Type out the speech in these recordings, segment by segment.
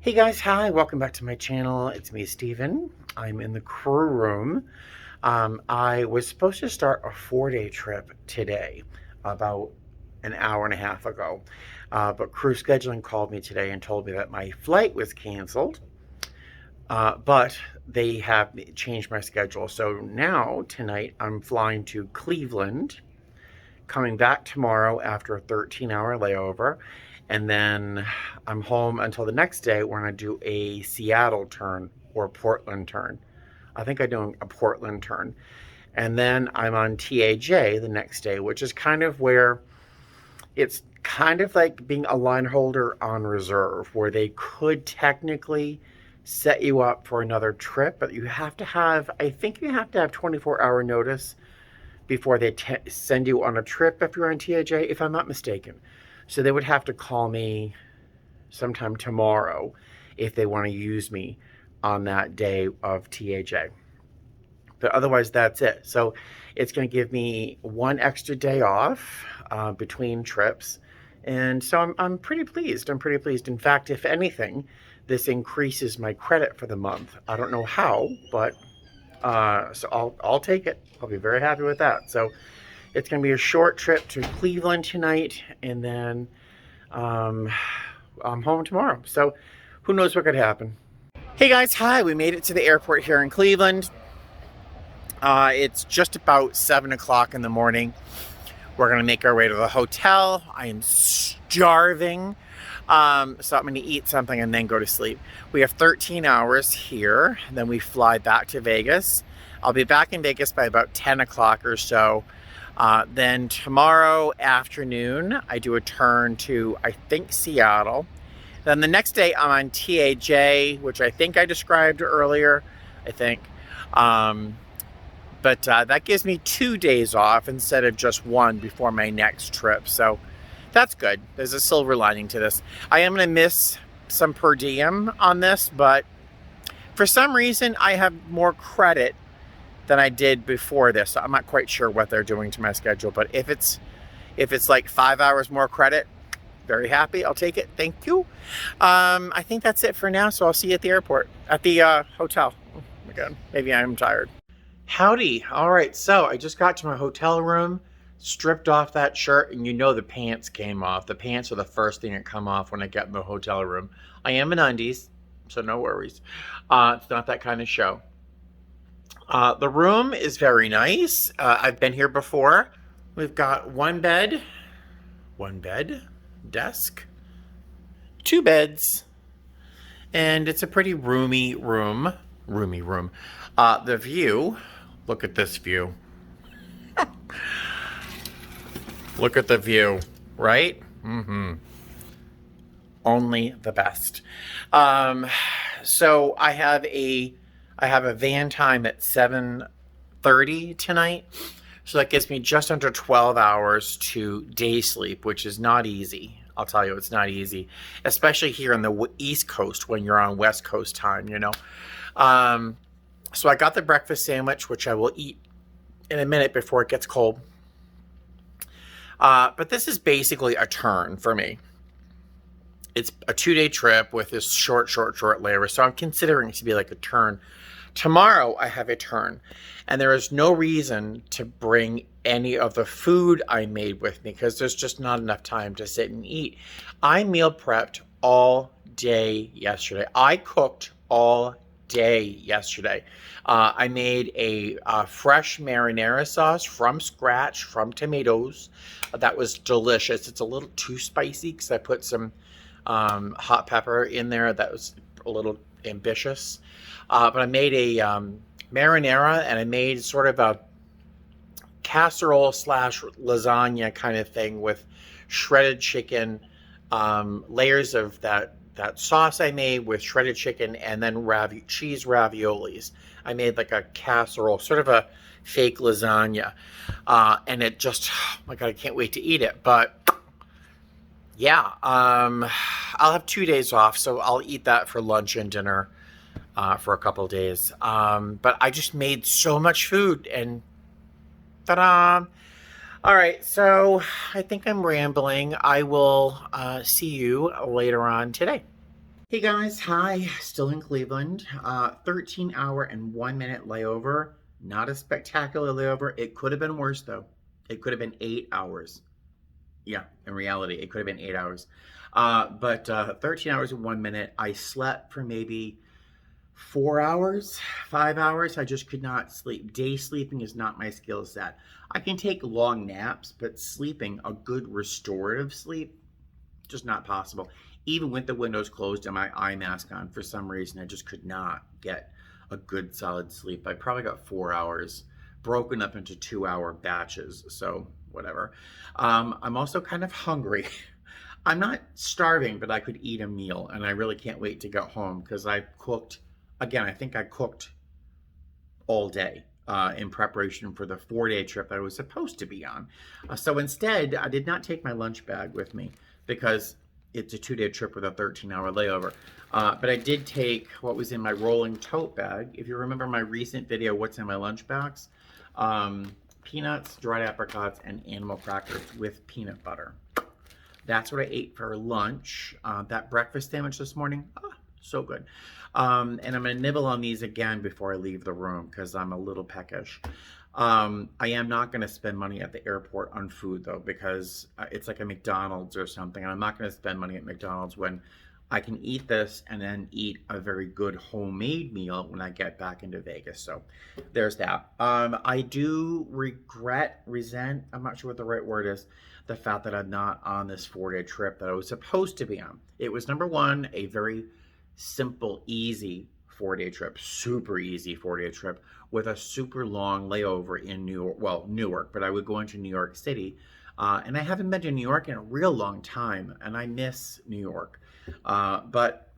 Hey guys, hi, welcome back to my channel. It's me, Steven. I'm in the crew room. I was supposed to start a 4-day trip today, about an hour and a half ago. But crew scheduling called me today and told me that my flight was canceled. But they have changed my schedule. So now, tonight, I'm flying to Cleveland, coming back tomorrow after a 13-hour layover. And then I'm home until the next day. We're going to do a Seattle turn or Portland turn. I think I'm doing a Portland turn. And then I'm on TAJ the next day, which is kind of where it's kind of like being a line holder on reserve, where they could technically set you up for another trip, but you have to have, I think you have to have 24-hour notice before they send you on a trip if you're on TAJ, if I'm not mistaken. So they would have to call me sometime tomorrow if they want to use me on that day of TAJ. But otherwise, that's it. So it's going to give me one extra day off between trips. And so I'm pretty pleased. I'm pretty pleased. In fact, if anything, this increases my credit for the month. I don't know how, but so I'll take it. I'll be very happy with that. So it's going to be a short trip to Cleveland tonight, and then I'm home tomorrow. So who knows what could happen. Hey guys, hi. We made it to the airport here in Cleveland. It's just about 7 o'clock in the morning. We're going to make our way to the hotel. I am starving. So I'm going to eat something and then go to sleep. We have 13 hours here. Then we fly back to Vegas. I'll be back in Vegas by about 10 o'clock or so. Then tomorrow afternoon, I do a turn to, I think, Seattle. Then the next day, I'm on TAJ, which I think I described earlier, I think. But that gives me 2 days off instead of just one before my next trip. So that's good. There's a silver lining to this. I am going to miss some per diem on this, but for some reason, I have more credit than I did before this. So I'm not quite sure what they're doing to my schedule, but if it's like 5 hours more credit, very happy. I'll take it. Thank you. I think that's it for now. So I'll see you at the airport, at the hotel. Oh my God, maybe I'm tired. Howdy. All right, so I just got to my hotel room, stripped off that shirt, and you know the pants came off. The pants are the first thing that come off when I get in the hotel room. I am in undies, so no worries. It's not that kind of show. The room is very nice. I've been here before. We've got one bed, desk, 2 beds, and it's a pretty roomy room. The view, look at this view. Look at the view, right? Only the best. So I have a van time at 7:30 tonight. So that gives me just under 12 hours to day sleep, which is not easy. I'll tell you, it's not easy, especially here on the East Coast when you're on West Coast time, you know. So I got the breakfast sandwich, which I will eat in a minute before it gets cold. But this is basically a turn for me. It's a 2-day trip with this short layover. So I'm considering it to be like a turn. Tomorrow I have a turn, and there is no reason to bring any of the food I made with me because there's just not enough time to sit and eat. I meal prepped all day yesterday. I cooked all day yesterday. I made a fresh marinara sauce from scratch, from tomatoes. That was delicious. It's a little too spicy because I put some hot pepper in there. That was a little ambitious. But I made a marinara, and I made sort of a casserole / lasagna kind of thing with shredded chicken, layers of that sauce I made with shredded chicken, and then cheese raviolis. I made like a casserole, sort of a fake lasagna. And it just, oh my God, I can't wait to eat it. But yeah, I'll have 2 days off, so I'll eat that for lunch and dinner for a couple of days. But I just made so much food, and ta-da! All right, so I think I'm rambling. I will see you later on today. Hey guys, hi, still in Cleveland. 13 hour and 1 minute layover. Not a spectacular layover. It could have been worse though. It could have been 8 hours. Yeah, in reality, it could have been 8 hours. But 13 hours and 1 minute. I slept for maybe 4 hours, 5 hours. I just could not sleep. Day sleeping is not my skill set. I can take long naps, but sleeping a good restorative sleep, just not possible. Even with the windows closed and my eye mask on, for some reason, I just could not get a good solid sleep. I probably got 4 hours broken up into 2 hour batches. So whatever. I'm also kind of hungry. I'm not starving, but I could eat a meal, and I really can't wait to get home because I cooked. Again, I think I cooked all day in preparation for the 4 day trip that I was supposed to be on. So instead, I did not take my lunch bag with me because it's a 2 day trip with a 13-hour layover. But I did take what was in my rolling tote bag. If you remember my recent video, what's in my lunch box? Peanuts, dried apricots, and animal crackers with peanut butter. That's what I ate for lunch. That breakfast sandwich this morning, so good. And I'm gonna nibble on these again before I leave the room because I'm a little peckish. I am not gonna spend money at the airport on food though, because it's like a McDonald's or something. And I'm not gonna spend money at McDonald's when I can eat this and then eat a very good homemade meal when I get back into Vegas. So there's that. I do resent, I'm not sure what the right word is, the fact that I'm not on this 4 day trip that I was supposed to be on. It was, number one, a very simple, easy 4 day trip, super easy 4 day trip with a super long layover in Newark, but I would go into New York City. And I haven't been to New York in a real long time, and I miss New York. But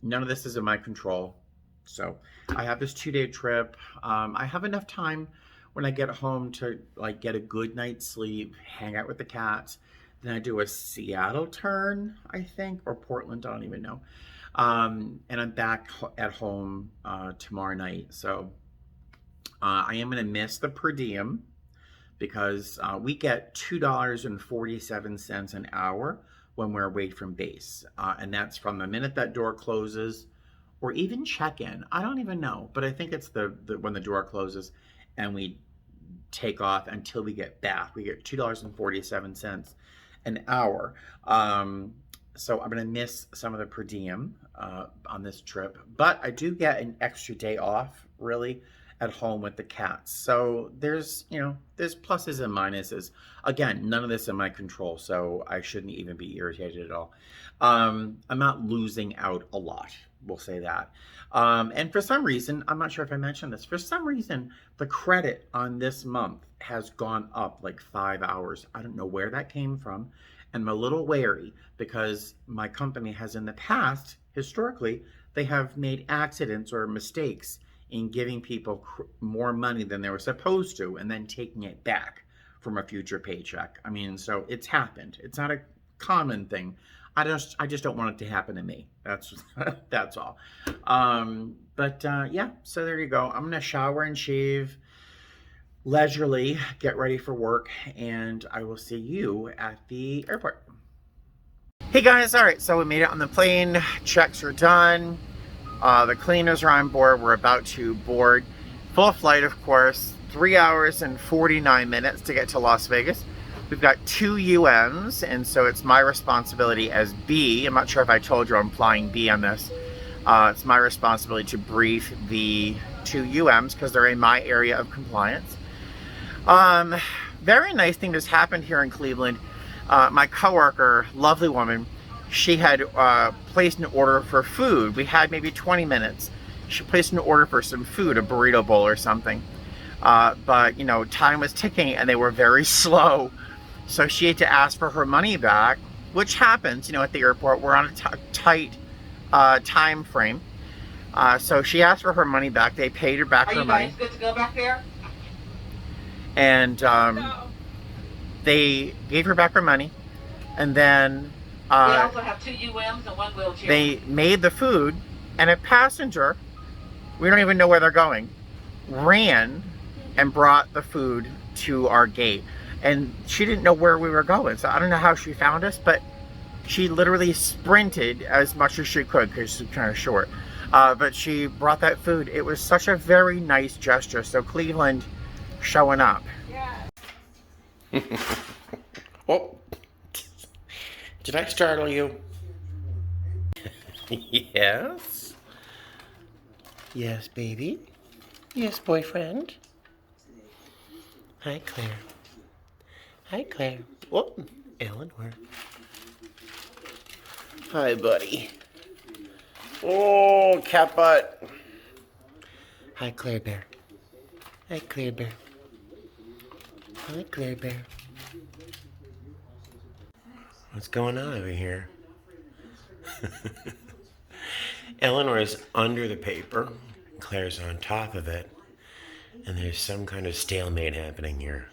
none of this is in my control. So I have this 2 day trip. I have enough time when I get home to like get a good night's sleep, hang out with the cats. Then I do a Seattle turn, I think, or Portland, I don't even know. And I'm back at home tomorrow night. So I am going to miss the per diem because we get $2.47 an hour when we're away from base. And that's from the minute that door closes or even check-in. I don't even know, but I think it's the when the door closes and we take off until we get back. We get $2.47 an hour. So I'm going to miss some of the per diem on this trip, but I do get an extra day off, really, at home with the cats. So there's pluses and minuses. Again, none of this in my control, so I shouldn't even be irritated at all. I'm not losing out a lot, we'll say that. And for some reason, I'm not sure if I mentioned this, for some reason, the credit on this month has gone up like 5 hours. I don't know where that came from. And I'm a little wary because my company has in the past, historically, they have made accidents or mistakes in giving people more money than they were supposed to and then taking it back from a future paycheck. I mean, so it's happened. It's not a common thing. I just don't want it to happen to me. That's all. Yeah, so there you go. I'm gonna shower and shave leisurely, get ready for work, and I will see you at the airport. Hey guys, all right, so we made it on the plane. Checks are done. The cleaners are on board. We're about to board. Full flight, of course. 3 hours and 49 minutes to get to Las Vegas. We've got 2 UMs, and so it's my responsibility as B. I'm not sure if I told you I'm flying B on this. It's my responsibility to brief the 2 UMs because they're in my area of compliance. Very nice thing just happened here in Cleveland. My coworker, lovely woman, she had placed an order for food. We had maybe 20 minutes. She placed an order for some food, a burrito bowl or something. But time was ticking and they were very slow. So she had to ask for her money back, which happens, at the airport. We're on a tight time frame. So she asked for her money back. They paid her back her money. Are you guys good to go back there? And they gave her back her money. And then they also have 2 UMs and 1 wheelchair. They made the food, and a passenger, we don't even know where they're going, ran and brought the food to our gate. And she didn't know where we were going, so I don't know how she found us, but She literally sprinted as much as she could because she's kind of short. But she brought that food. It was such a very nice gesture. So Cleveland showing up. Yeah. Oh, did I startle you? Yes. Yes, baby. Yes, boyfriend. Hi, Claire. Hi, Claire. Oh, Eleanor. Hi, buddy. Oh, cat butt. Hi, Claire Bear. Hi, Claire Bear. Hi, Claire Bear. What's going on over here? Eleanor is under the paper. Claire's on top of it. And there's some kind of stalemate happening here.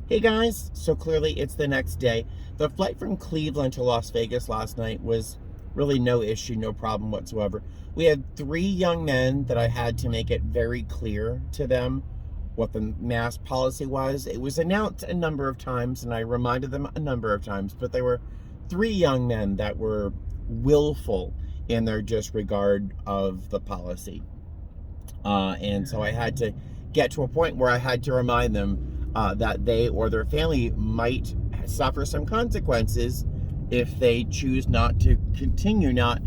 Hey guys, so clearly it's the next day. The flight from Cleveland to Las Vegas last night was really no issue, no problem whatsoever. We had 3 young men that I had to make it very clear to them what the mask policy was. It was announced a number of times and I reminded them a number of times, but there were 3 young men that were willful in their disregard of the policy. And so I had to get to a point where I had to remind them that they or their family might suffer some consequences if they choose not to continue not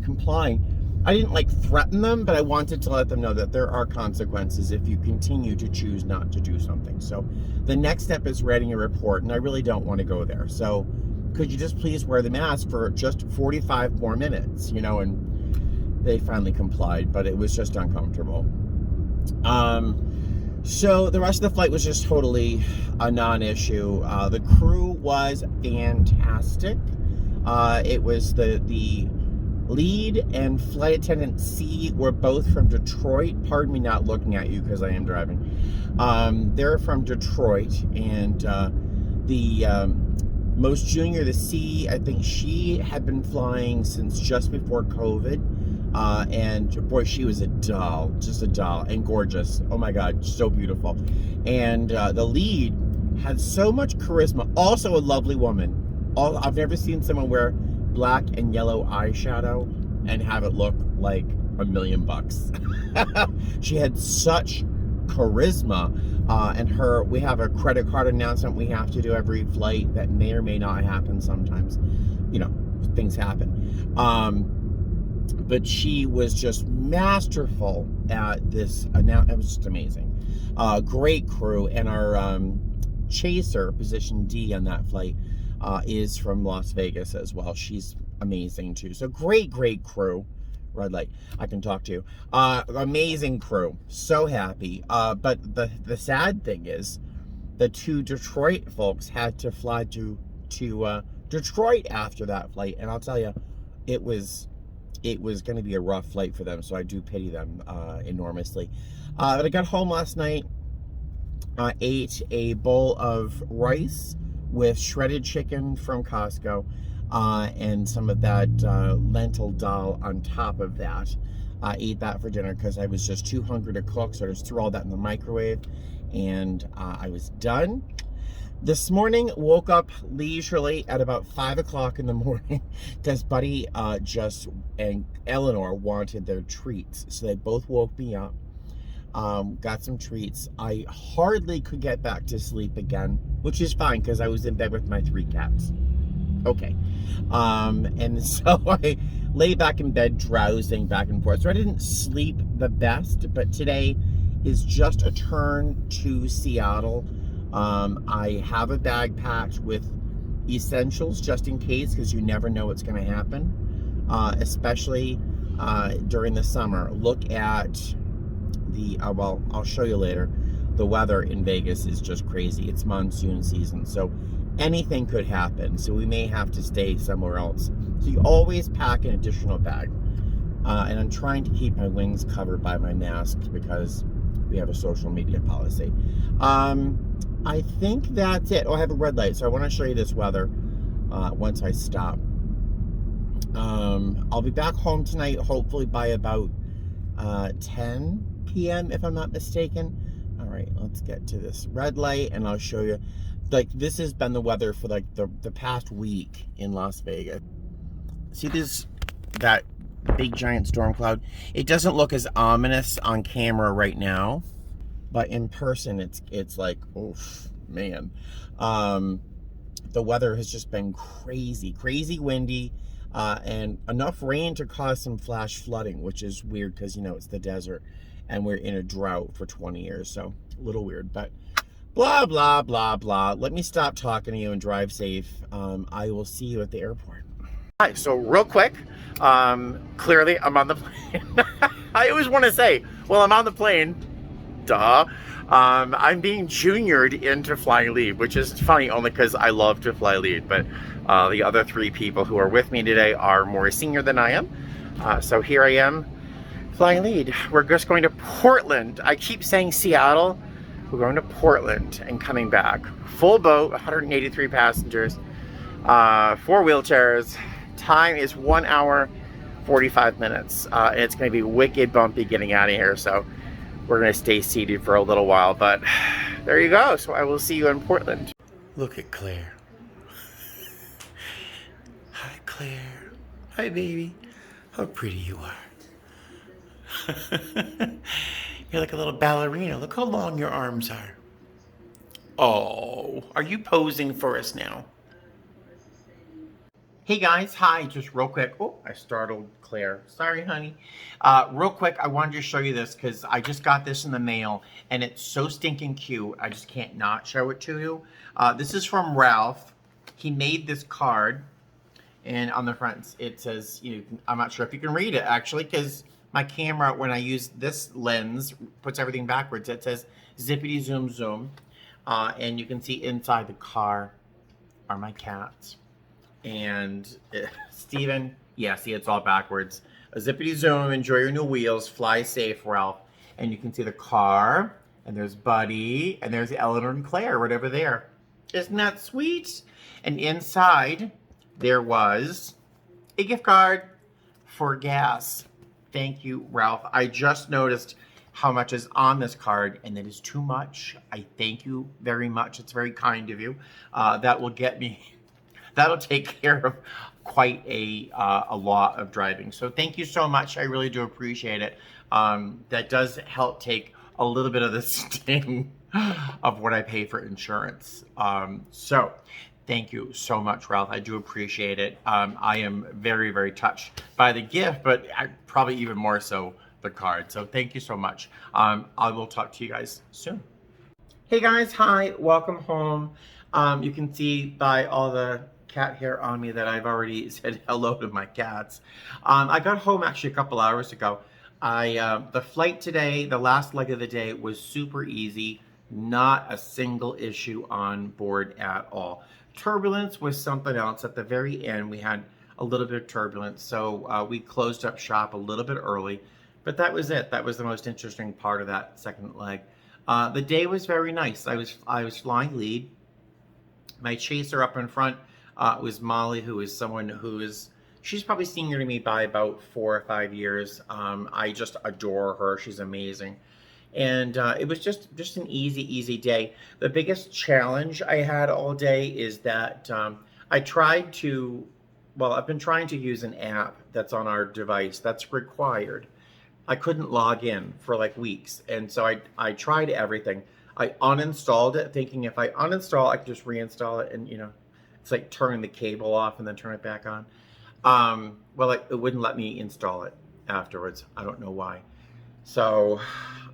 complying. I didn't like threaten them, but I wanted to let them know that there are consequences if you continue to choose not to do something. So the next step is writing a report, and I really don't want to go there. So could you just please wear the mask for just 45 more minutes, you know? And they finally complied, but it was just uncomfortable. So the rest of the flight was just totally a non-issue. The crew was fantastic. It was the lead and flight attendant C were both from Detroit. Pardon me not looking at you because I am driving. They're from Detroit, and the most junior, the C, I think she had been flying since just before COVID. And boy, she was a doll, just a doll, and gorgeous. Oh my God, so beautiful. And the lead had so much charisma. Also a lovely woman. I've never seen someone wear black and yellow eyeshadow and have it look like $1 million. She had such charisma. And we have a credit card announcement we have to do every flight that may or may not happen sometimes. You know, things happen. But she was just masterful at this. It was just amazing. Great crew, and our chaser, position D on that flight, is from Las Vegas as well. She's amazing too. So great crew. Red light, I can talk to you. Amazing crew. So happy. But the sad thing is, the 2 Detroit folks had to fly to Detroit after that flight, and I'll tell you, it was going to be a rough flight for them, so I do pity them enormously. But I got home last night, ate a bowl of rice with shredded chicken from Costco, and some of that lentil dal on top of that. I ate that for dinner because I was just too hungry to cook, so I just threw all that in the microwave, and I was done. This morning, woke up leisurely at about 5 o'clock in the morning because Buddy and Eleanor wanted their treats. So they both woke me up, got some treats. I hardly could get back to sleep again, which is fine because I was in bed with my 3 cats. Okay. And so I lay back in bed drowsing back and forth. So I didn't sleep the best, but today is just a turn to Seattle. I have a bag packed with essentials just in case, because you never know what's going to happen, especially during the summer. Look at the, well, I'll show you later. The weather in Vegas is just crazy. It's monsoon season, so anything could happen. So we may have to stay somewhere else. So you always pack an additional bag. And I'm trying to keep my wings covered by my mask because we have a social media policy. I think that's it. Oh, I have a red light, so I want to show you this weather once I stop. I'll be back home tonight, hopefully by about 10 p.m., if I'm not mistaken. All right, let's get to this red light, and I'll show you. like this has been the weather for like the past week in Las Vegas. See that big giant storm cloud? It doesn't look as ominous on camera right now, but in person it's like, oof, man. The weather has just been crazy windy, and enough rain to cause some flash flooding, which is weird because, it's the desert and we're in a drought for 20 years, so a little weird, but blah, blah, blah, blah. Let me stop talking to you and drive safe. I will see you at the airport. Hi, so real quick, clearly I'm on the plane. I always want to say, well, I'm on the plane, duh. I'm being juniored into flying lead, which is funny only because I love to fly lead, but the other 3 people who are with me today are more senior than I am. So here I am flying lead. We're just going to Portland. I keep saying Seattle. We're going to Portland and coming back. Full boat, 183 passengers, 4 wheelchairs. Time is 1 hour, 45 minutes. And it's going to be wicked bumpy getting out of here, so we're going to stay seated for a little while, but there you go. So I will see you in Portland. Look at Claire. Hi, Claire. Hi, baby. How pretty you are. You're like a little ballerina. Look how long your arms are. Oh, are you posing for us now? Hey guys, hi, just real quick. Oh, I startled Claire. Sorry, honey. Real quick, I wanted to show you this because I just got this in the mail and it's so stinking cute. I just can't not show it to you. This is from Ralph. He made this card and on the front it says, I'm not sure if you can read it actually because my camera, when I use this lens, puts everything backwards. It says zippity zoom zoom. And you can see inside the car are my cats. And Steven, yeah, see, it's all backwards. A zippity zoom, enjoy your new wheels, fly safe, Ralph. And you can see the car, and there's Buddy, and there's Eleanor and Claire right over there. Isn't that sweet? And inside, there was a gift card for gas. Thank you, Ralph. I just noticed how much is on this card, and that is too much. I thank you very much. It's very kind of you. That will get me... That'll take care of quite a lot of driving. So thank you so much. I really do appreciate it. That does help take a little bit of the sting of what I pay for insurance. So thank you so much, Ralph. I do appreciate it. I am very touched by the gift, but probably even more so the card. So thank you so much. I will talk to you guys soon. Hey guys, hi, welcome home. You can see by all the cat hair on me that I've already said hello to my cats. I got home actually a couple hours ago. The flight today, the last leg of the day, was super easy. Not a single issue on board at all. Turbulence was something else. At the very end, we had a little bit of turbulence, so we closed up shop a little bit early, but that was it. That was the most interesting part of that second leg. The day was very nice. I was flying lead. My chaser up in front was Molly, who is someone she's probably senior to me by about 4 or 5 years. I just adore her. She's amazing. And it was just an easy day. The biggest challenge I had all day is that I've been trying to use an app that's on our device that's required. I couldn't log in for like weeks. And so I tried everything. I uninstalled it thinking if I uninstall, I could just reinstall it and, it's like turning the cable off and then turn it back on. Well, it wouldn't let me install it afterwards. I don't know why. So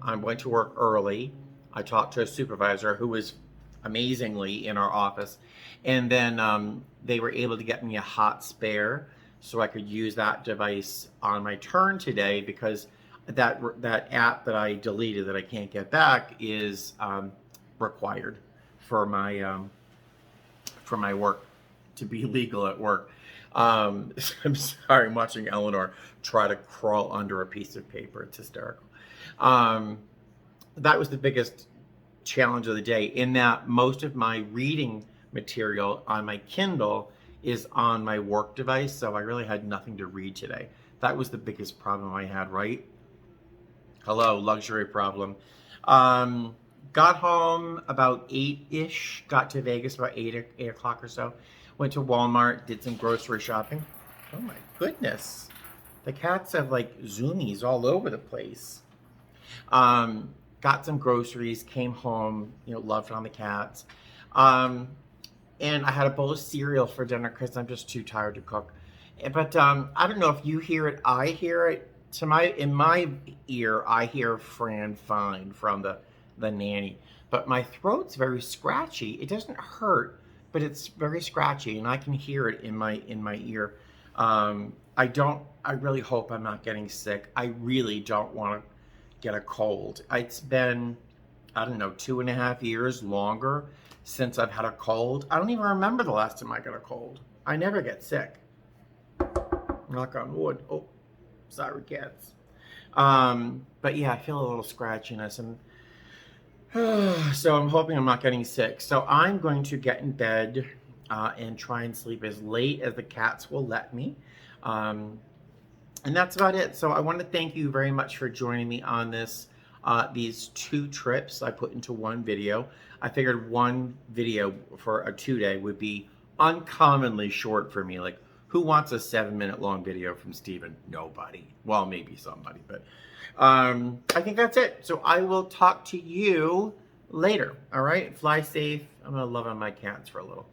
I went to work early. I talked to a supervisor who was amazingly in our office. And then they were able to get me a hot spare so I could use that device on my turn today because that app that I deleted that I can't get back is required for my work to be legal at work. I'm sorry, I'm watching Eleanor try to crawl under a piece of paper. It's hysterical. That was the biggest challenge of the day, in that most of my reading material on my Kindle is on my work device, so I really had nothing to read today. That was the biggest problem I had, right? Hello, luxury problem. Got home about 8-ish, got to Vegas about 8 o'clock or so. Went to Walmart, did some grocery shopping. Oh my goodness. The cats have like zoomies all over the place. Got some groceries, came home, loved on the cats. Um, and I had a bowl of cereal for dinner because I'm just too tired to cook. But I don't know if you hear it. I hear it. In my ear, I hear Fran fine from the nanny. But my throat's very scratchy. It doesn't hurt, but it's very scratchy, and I can hear it in my ear. I don't. I really hope I'm not getting sick. I really don't want to get a cold. It's been, I don't know, 2.5 years longer since I've had a cold. I don't even remember the last time I got a cold. I never get sick. Knock on wood. Oh, sorry, cats. But yeah, I feel a little scratchiness, and so I'm hoping I'm not getting sick. So I'm going to get in bed and try and sleep as late as the cats will let me. And that's about it. So I want to thank you very much for joining me on these 2 trips I put into one video. I figured one video for a 2-day would be uncommonly short for me. Like, who wants a 7-minute long video from Steven? Nobody. Well, maybe somebody, but I think that's it. So I will talk to you later. All right? Fly safe. I'm going to love on my cats for a little.